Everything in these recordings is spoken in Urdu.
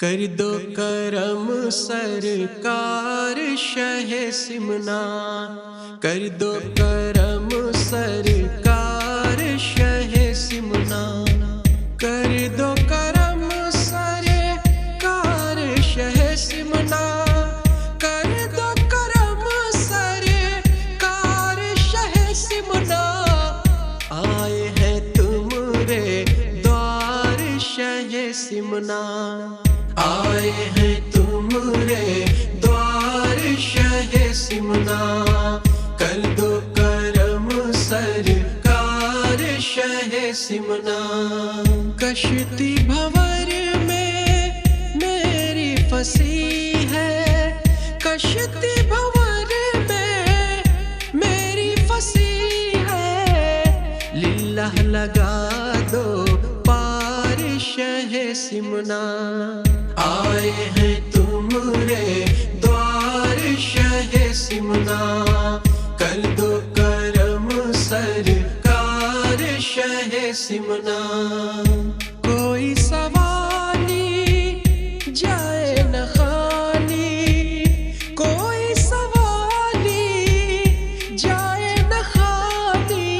کر دو کرم سرکار شہ سمنا، کر دو کرم سرکار شہ سمنا، کر دو کرم سرکار شہ سمنا، کر دو کرم سرکار شہ سمنا، آئے ہیں تمہارے دوار شہ سمنا، آئے ہیں تمہارے دوار شہ سمنا، کر دو کرم سرکار شہ سمنا۔ کشتی بھور میں میری پھنسی ہے، کشتی بھور میں میری پھنسی ہے، للہ لگا دو پار شہ سمنا، آئے ہیں تمہارے دوار شہ سمنا، کر دو کرم سرکار شہ سمنا۔ کوئی سوالی جائے نہ خالی، کوئی سوالی جائے نہ خالی،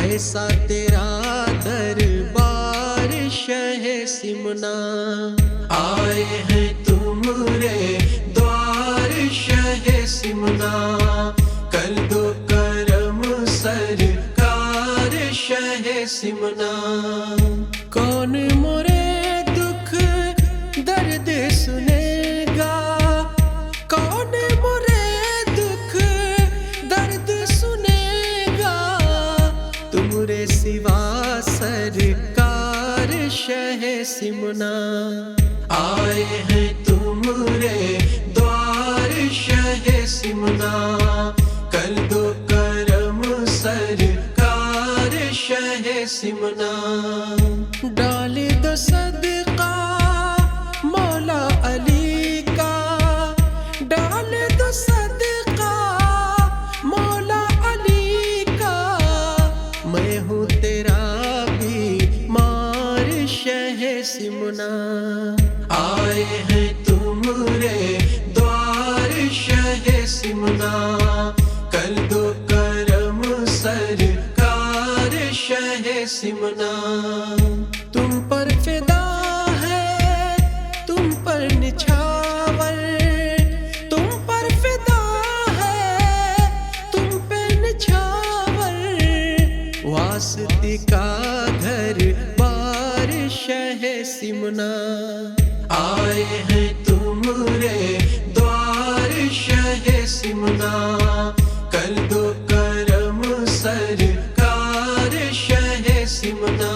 ایسا تیرا دربار شہ سمنا، آئے ہیں تمہارے دوار شہ سمنا، کر دو کرم سرکار شہ سمنا۔ کون مرے دکھ درد سنے گا، کون مرے دکھ درد سنے گا، تمہارے سوا سرکار شہ سمنا، آئے ہیں تمہارے دوار شہ سمنا، کر دو کرم سرکار شہ سمنا۔ ڈال دو صدقہ مولا علی کا، ڈال دو صدقہ مولا علی کا، میں ہوں تیرا بیمار شہ سمنا، آئے ہیں تمہارے دوار شہ سمنا، کر دو کرم سرکار شہ سمنا۔ تم پر فدا ہے تم پر نچھاور، تم پر فدا ہے تم پہ نچھاور، واسطے کا گھر بار شہ سمنا، آئے ہیں تمہارے دوار شہ سمنا، کر دو کرم سرکار شہ سمنا۔